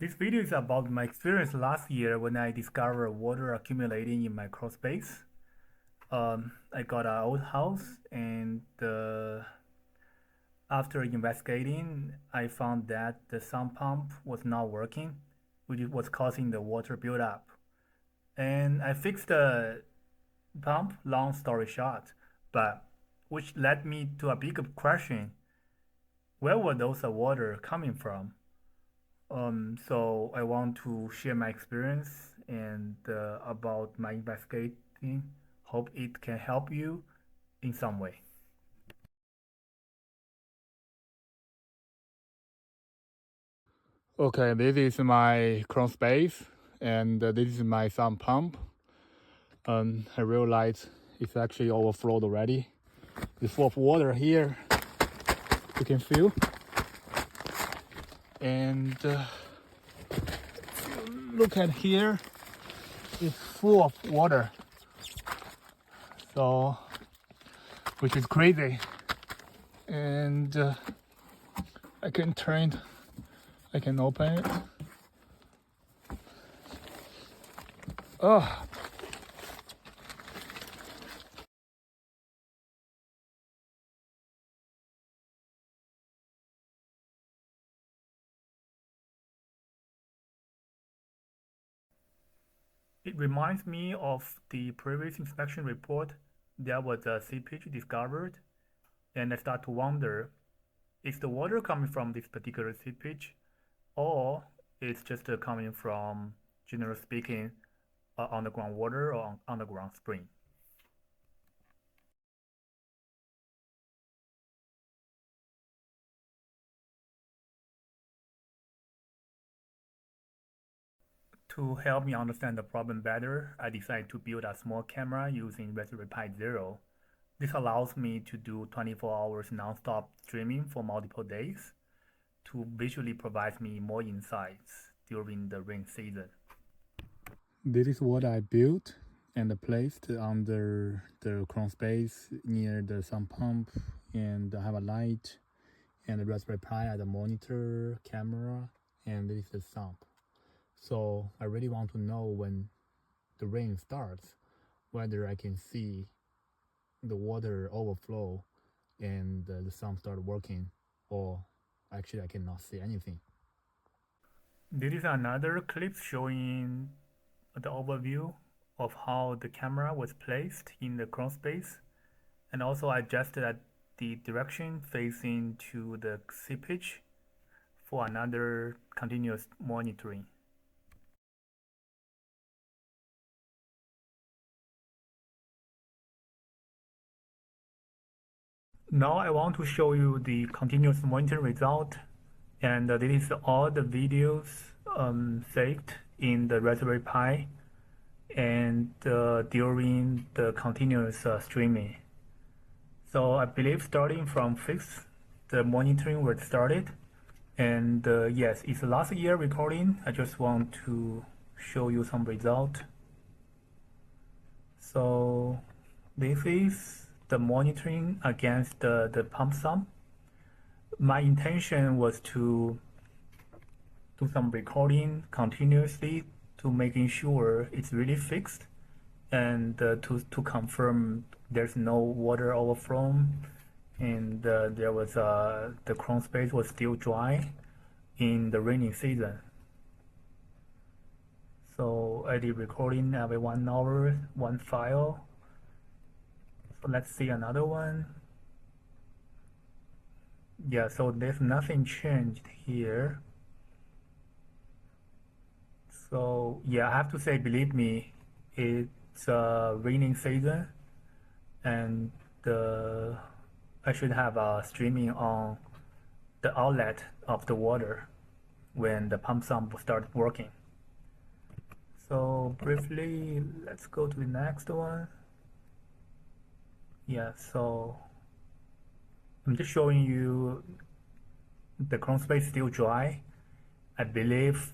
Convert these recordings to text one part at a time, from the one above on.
This video is about my experience last year when I discovered water accumulating in my crawl space. I got an old house and after investigating, I found that the sump pump was not working, which was causing the water buildup. And I fixed the pump, long story short, but which led me to a bigger question. Where were those water coming from? So I want to share my experience and about my investigating. Hope it can help you in some way. Okay, this is my crawl space, and this is my sump pump. I realized it's actually overflowed already. It's full of water here. You can feel, and look at here. It's full of water. So, which is crazy. And I can open it. Oh. It reminds me of the previous inspection report. There was a seepage discovered, and I start to wonder, is the water coming from this particular seepage, or it's just coming from, generally speaking, underground water or underground spring? To help me understand the problem better, I decided to build a small camera using Raspberry Pi Zero. This allows me to do 24 hours non-stop streaming for multiple days to visually provide me more insights during the rain season. This is what I built and placed under the crawl space near the sump pump, and I have a light and a Raspberry Pi as a monitor, camera, and this is the sump. So I really want to know when the rain starts, whether I can see the water overflow and the sump start working, or actually I cannot see anything. This is another clip showing the overview of how the camera was placed in the crawl space, and also I adjusted the direction facing to the seepage for another continuous monitoring. Now I want to show you the continuous monitoring result, and this is all the videos saved in the Raspberry Pi and during the continuous streaming. So I believe starting from 5th, the monitoring was started, and yes, it's last year recording. I just want to show you some result. So this is the monitoring against the pump sump. My intention was to do some recording continuously to making sure it's really fixed, and to confirm there's no water overflow, and there was the crawl space was still dry in the rainy season. So I did recording every 1 hour, one file. So let's see another one. Yeah, so there's nothing changed here. So yeah, I have to say, believe me, it's a raining season, and I should have streaming on the outlet of the water when the pump sump started working. So briefly, let's go to the next one. Yeah, so I'm just showing you the crawl space still dry. I believe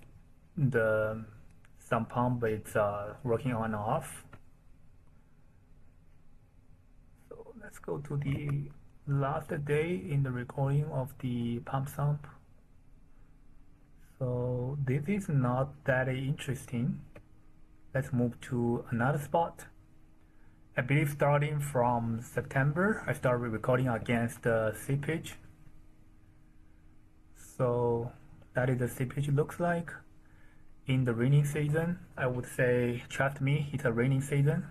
the sump pump is working on and off. So let's go to the last day in the recording of the pump sump. So This is not that interesting. Let's move to another spot. I believe starting from September, I started recording against the seepage. So that is the seepage looks like. In the rainy season, I would say, trust me, it's a rainy season.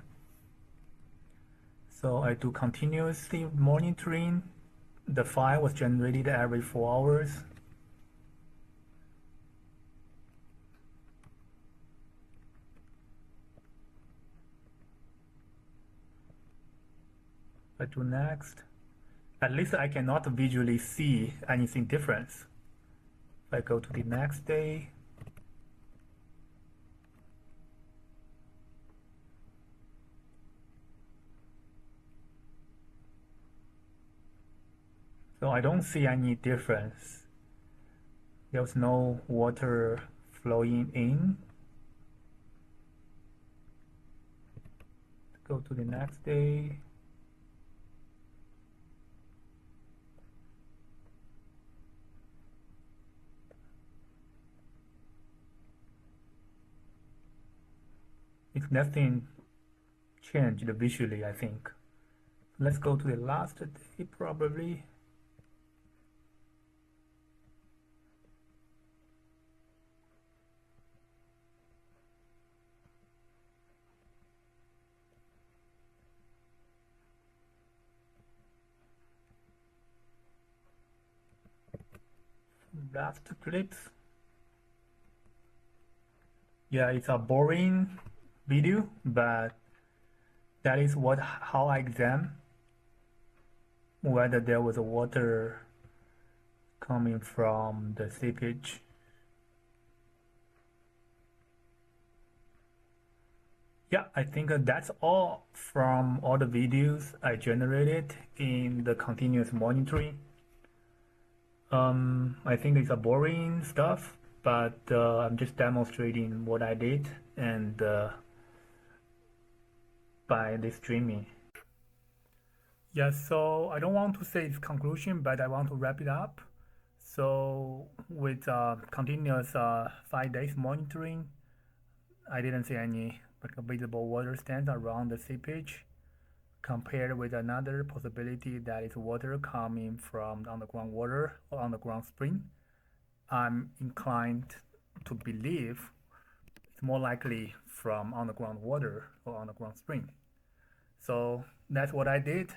So I do continuously monitoring. The file was generated every 4 hours. I do next. At least I cannot visually see anything different. If I go to the next day, so I don't see any difference. There's no water flowing in. Go to the next day. It's nothing changed visually, I think. Let's go to the last day probably. Last clips. Yeah, it's a boring video, but that is how I examine whether there was water coming from the seepage. Yeah, I think that's all from all the videos I generated in the continuous monitoring. I think it's a boring stuff, but I'm just demonstrating what I did and by this streaming. Yeah, so I don't want to say its conclusion, but I want to wrap it up. So with continuous 5 days monitoring, I didn't see any visible water stands around the seepage, compared with another possibility that is water coming from the underground water or underground spring. I'm inclined to believe it's more likely from underground water or underground spring. So that's what I did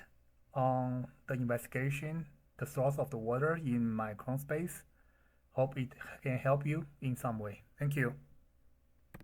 on the investigation, the source of the water in my cron space. Hope it can help you in some way. Thank you.